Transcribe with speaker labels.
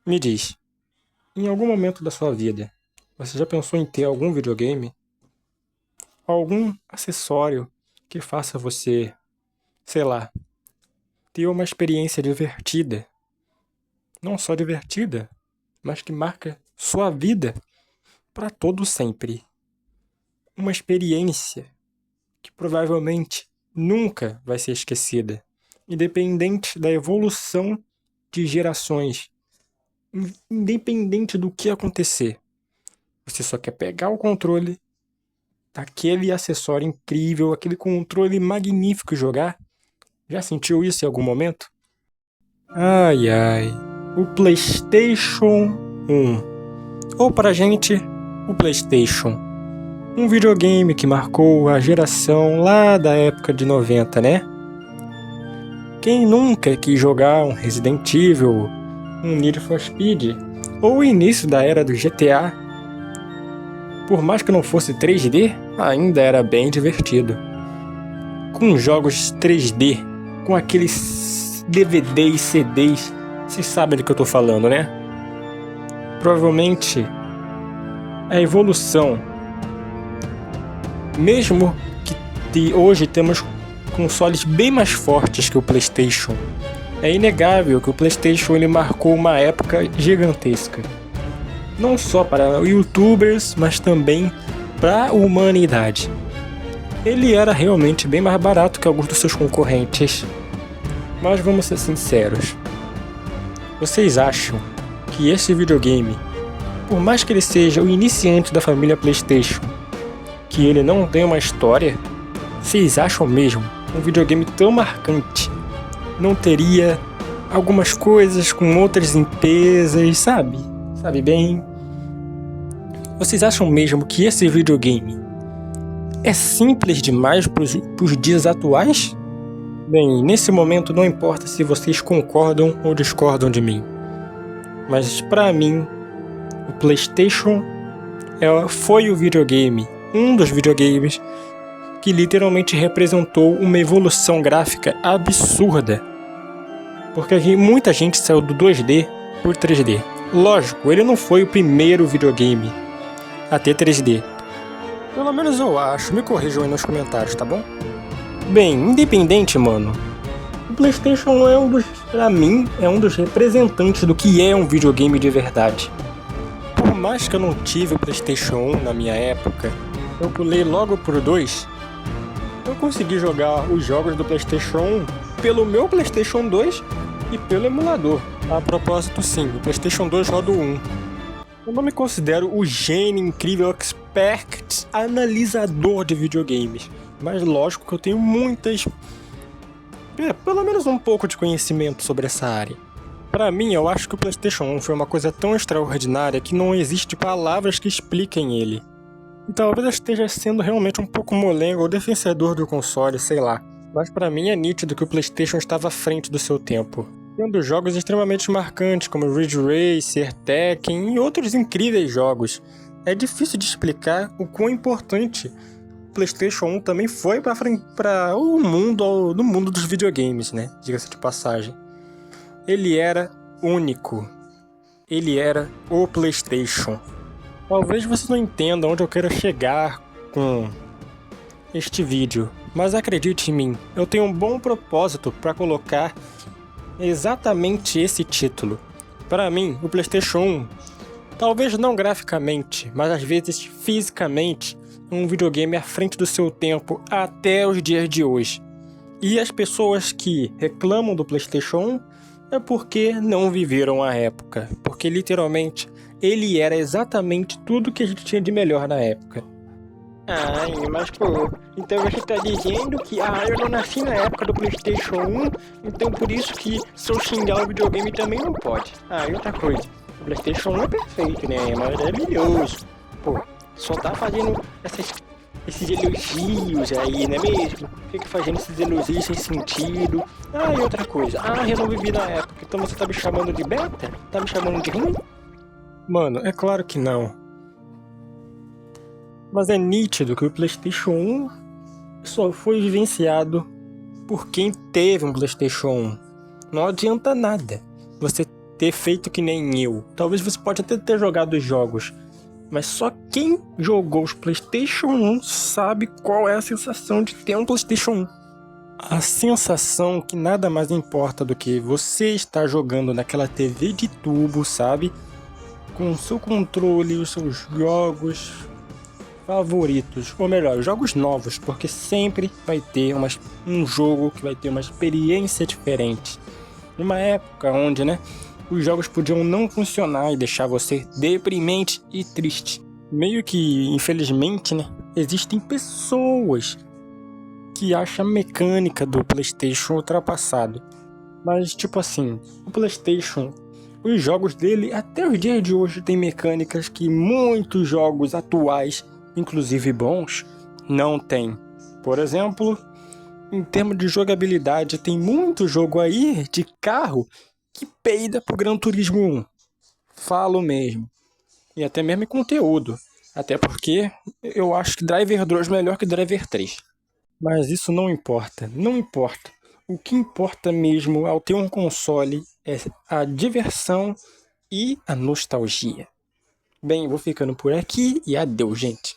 Speaker 1: Me diz, em algum momento da sua vida, você já pensou em ter algum videogame? Algum acessório que faça você, sei lá, ter uma experiência divertida? Não só divertida, mas que marca sua vida para todo sempre. Uma experiência que provavelmente nunca vai ser esquecida, independente da evolução de gerações, independente do que acontecer. Você só quer pegar o controle daquele acessório incrível, aquele controle magnífico e jogar. Já sentiu isso em algum momento? Ai ai, o PlayStation 1. Ou pra gente, o PlayStation. Um videogame que marcou a geração lá da época de 90, né? Quem nunca quis jogar um Resident Evil, um Need for Speed, ou o início da era do GTA? Por mais que não fosse 3D, ainda era bem divertido. Com jogos 3D, com aqueles DVDs, CDs, vocês sabem do que eu tô falando, né? Provavelmente a evolução, mesmo que hoje temos consoles bem mais fortes que o PlayStation, é inegável que o PlayStation ele marcou uma época gigantesca. Não só para YouTubers, mas também para a humanidade. Ele era realmente bem mais barato que alguns dos seus concorrentes. Mas vamos ser sinceros. Vocês acham que esse videogame, por mais que ele seja o iniciante da família PlayStation, que ele não tem uma história, vocês acham mesmo um videogame tão marcante não teria algumas coisas com outras empresas, sabe? Sabe bem? Vocês acham mesmo que esse videogame é simples demais para os dias atuais? Bem, nesse momento não importa se vocês concordam ou discordam de mim, mas para mim, o PlayStation foi o videogame, um dos videogames que literalmente representou uma evolução gráfica absurda. Porque muita gente saiu do 2D por 3D. Lógico, ele não foi o primeiro videogame a ter 3D. Pelo menos eu acho, me corrijam aí nos comentários, tá bom? Bem, independente, mano, o PlayStation pra mim, é um dos representantes do que é um videogame de verdade. Por mais que eu não tive o PlayStation 1 na minha época, eu pulei logo pro 2, eu consegui jogar os jogos do PlayStation 1 pelo meu PlayStation 2 e pelo emulador. A propósito, sim, o PlayStation 2 roda o 1. Eu não me considero o gênio incrível expert analisador de videogames, mas lógico que eu tenho pelo menos um pouco de conhecimento sobre essa área. Pra mim, eu acho que o PlayStation 1 foi uma coisa tão extraordinária que não existe palavras que expliquem ele. E talvez eu esteja sendo realmente um pouco molengo ou defensor do console, sei lá. Mas pra mim é nítido que o PlayStation estava à frente do seu tempo, tendo jogos extremamente marcantes como Ridge Racer, Tekken e outros incríveis jogos. É difícil de explicar o quão importante o PlayStation 1 também foi para o mundo, no mundo dos videogames, né? Diga-se de passagem. Ele era único. Ele era o PlayStation. Talvez você não entenda onde eu quero chegar com este vídeo, mas acredite em mim, eu tenho um bom propósito para colocar exatamente esse título. Para mim, o PlayStation 1, talvez não graficamente, mas às vezes fisicamente, é um videogame à frente do seu tempo até os dias de hoje. E as pessoas que reclamam do PlayStation 1 é porque não viveram a época, porque literalmente ele era exatamente tudo que a gente tinha de melhor na época. Ai, mas pô, então você tá dizendo que eu não nasci na época do PlayStation 1, então por isso que se eu xingar o videogame também não pode. E outra coisa, o PlayStation 1 é perfeito, né? É maravilhoso. Pô, só tá fazendo esses elogios aí, não é mesmo? Fica fazendo esses elogios sem sentido. E outra coisa, eu não vivi na época, então você tá me chamando de beta? Tá me chamando de ruim? Mano, é claro que não. Mas é nítido que o PlayStation 1 só foi vivenciado por quem teve um PlayStation 1. Não adianta nada você ter feito que nem eu. Talvez você pode até ter jogado os jogos, mas só quem jogou os PlayStation 1 sabe qual é a sensação de ter um PlayStation 1. A sensação que nada mais importa do que você estar jogando naquela TV de tubo, sabe? Com o seu controle, os seus jogos favoritos, ou melhor, jogos novos, porque sempre vai ter um jogo que vai ter uma experiência diferente. Numa época onde, né, os jogos podiam não funcionar e deixar você deprimente e triste. Meio que, infelizmente, né, existem pessoas que acham a mecânica do PlayStation ultrapassado. Mas, tipo assim, o PlayStation, os jogos dele, até os dias de hoje, tem mecânicas que muitos jogos atuais, inclusive bons, não tem. Por exemplo, em termos de jogabilidade, tem muito jogo aí de carro que peida pro Gran Turismo 1. Falo mesmo. E até mesmo em conteúdo. Até porque eu acho que Driver 2 é melhor que Driver 3. Mas isso não importa, não importa. O que importa mesmo ao ter um console é a diversão e a nostalgia. Bem, vou ficando por aqui e adeus, gente.